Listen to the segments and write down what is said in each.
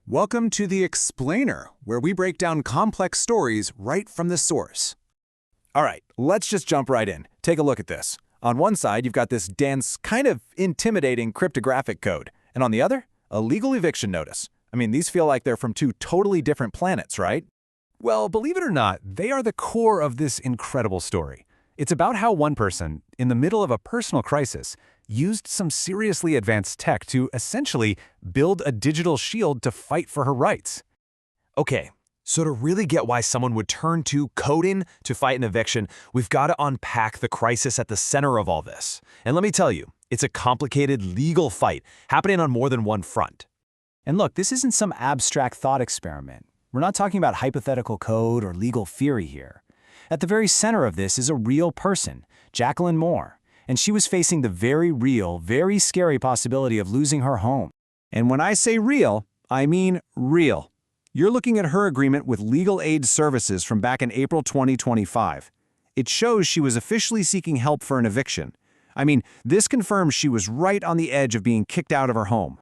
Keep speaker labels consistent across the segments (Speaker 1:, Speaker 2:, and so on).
Speaker 1: Welcome to The Explainer, where we break down complex stories right from the source. All right, let's just jump right in. Take a look at this. On one side, you've got this dense, kind of intimidating cryptographic code, and on the other, a legal eviction notice. I mean, these feel like they're from two totally different planets, right? Well, believe it or not, they are the core of this incredible story. It's about how one person, in the middle of a personal crisis, used some seriously advanced tech to essentially build a digital shield to fight for her rights. Okay, so to really get why someone would turn to coding to fight an eviction, we've got to unpack the crisis at the center of all this. And let me tell you, it's a complicated legal fight happening on more than one front.
Speaker 2: And look, this isn't some abstract thought experiment. We're not talking about hypothetical code or legal theory here. At the very center of this is a real person, Jacqueline Moore, and she was facing the very real, very scary possibility of losing her home.
Speaker 1: And when I say real, I mean real. You're looking at her agreement with Legal Aid Services from back in April 2025. It shows she was officially seeking help for an eviction. I mean, this confirms she was right on the edge of being kicked out of her home.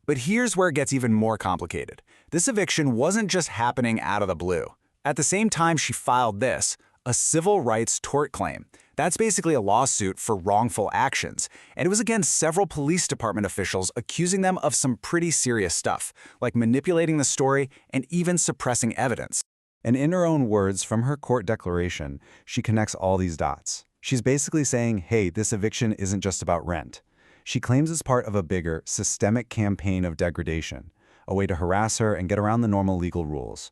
Speaker 1: But here's where it gets even more complicated. This eviction wasn't just happening out of the blue. At the same time she filed this, a civil rights tort claim. That's basically a lawsuit for wrongful actions, and it was against several police department officials accusing them of some pretty serious stuff, like manipulating the story and even suppressing evidence.
Speaker 3: And in her own words from her court declaration, she connects all these dots. She's basically saying, hey, this eviction isn't just about rent. She claims it's part of a bigger, systemic campaign of degradation, a way to harass her and get around the normal legal rules.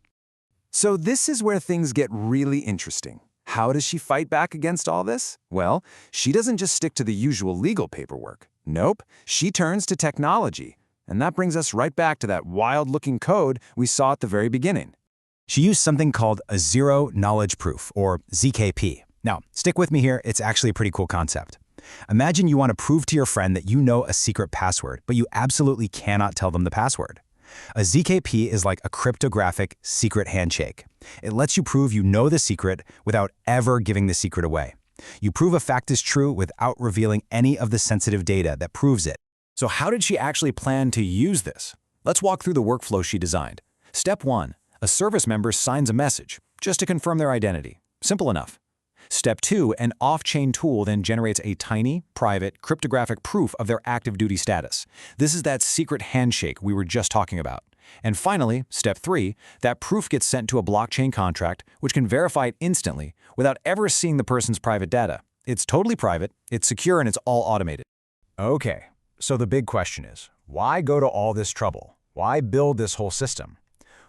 Speaker 1: So this is where things get really interesting. How does she fight back against all this? Well, she doesn't just stick to the usual legal paperwork. Nope, she turns to technology. And that brings us right back to that wild-looking code we saw at the very beginning.
Speaker 2: She used something called a zero-knowledge proof, or ZKP. Now, stick with me here, it's actually a pretty cool concept. Imagine you want to prove to your friend that you know a secret password, but you absolutely cannot tell them the password. A ZKP is like a cryptographic secret handshake. It lets you prove you know the secret without ever giving the secret away. You prove a fact is true without revealing any of the sensitive data that proves it.
Speaker 1: So how did she actually plan to use this? Let's walk through the workflow she designed. Step 1. A service member signs a message, just to confirm their identity. Simple enough. Step 2, an off-chain tool then generates a tiny, private, cryptographic proof of their active duty status. This is that secret handshake we were just talking about. And finally, Step 3, that proof gets sent to a blockchain contract, which can verify it instantly without ever seeing the person's private data. It's totally private, it's secure, and it's all automated. Okay, so the big question is, why go to all this trouble? Why build this whole system?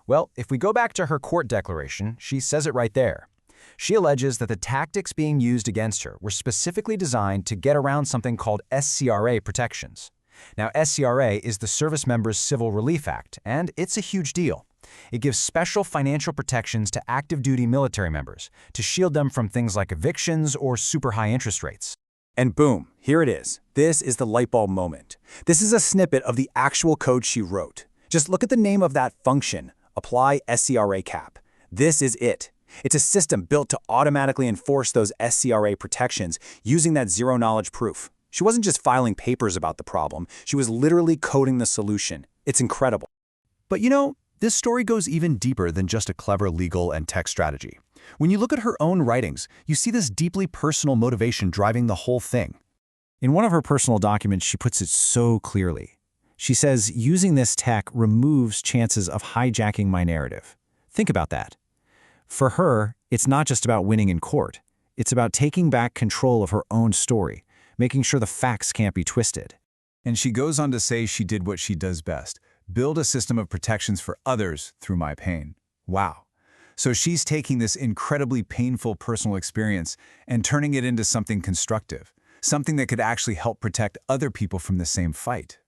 Speaker 1: Well, if we go back to her court declaration, she says it right there. She alleges that the tactics being used against her were specifically designed to get around something called SCRA protections. Now, SCRA is the Service Members Civil Relief Act, and it's a huge deal. It gives special financial protections to active duty military members to shield them from things like evictions or super high interest rates. And boom, here it is. This is the light bulb moment. This is a snippet of the actual code she wrote. Just look at the name of that function, Apply SCRA Cap. This is it. It's a system built to automatically enforce those SCRA protections using that zero-knowledge proof. She wasn't just filing papers about the problem, she was literally coding the solution. It's incredible. But you know, this story goes even deeper than just a clever legal and tech strategy. When you look at her own writings, you see this deeply personal motivation driving the whole thing. In one of her personal documents, she puts it so clearly. She says, using this tech removes chances of hijacking my narrative. Think about that. For her, it's not just about winning in court. It's about taking back control of her own story, making sure the facts can't be twisted.
Speaker 3: And she goes on to say she did what she does best, build a system of protections for others through my pain. Wow. So she's taking this incredibly painful personal experience and turning it into something constructive, something that could actually help protect other people from the same fight.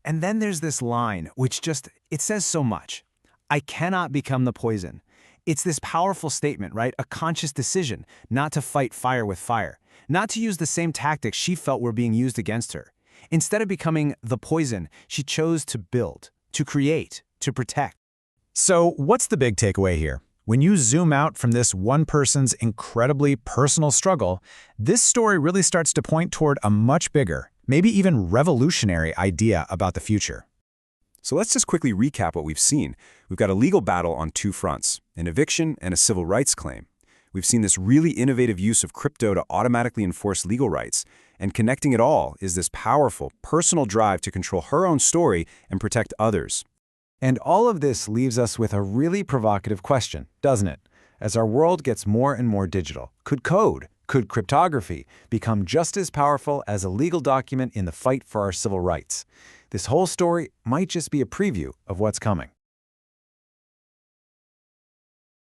Speaker 2: And then there's this line, which it says so much. I cannot become the poison. It's this powerful statement, right? A conscious decision not to fight fire with fire, not to use the same tactics she felt were being used against her. Instead of becoming the poison, she chose to build, to create, to protect.
Speaker 1: So what's the big takeaway here? When you zoom out from this one person's incredibly personal struggle, this story really starts to point toward a much bigger, maybe even revolutionary idea about the future.
Speaker 4: So let's just quickly recap what we've seen. We've got a legal battle on two fronts, an eviction and a civil rights claim. We've seen this really innovative use of crypto to automatically enforce legal rights, and connecting it all is this powerful, personal drive to control her own story and protect others.
Speaker 2: And all of this leaves us with a really provocative question, doesn't it? As our world gets more and more digital, could cryptography become just as powerful as a legal document in the fight for our civil rights? This whole story might just be a preview of what's coming.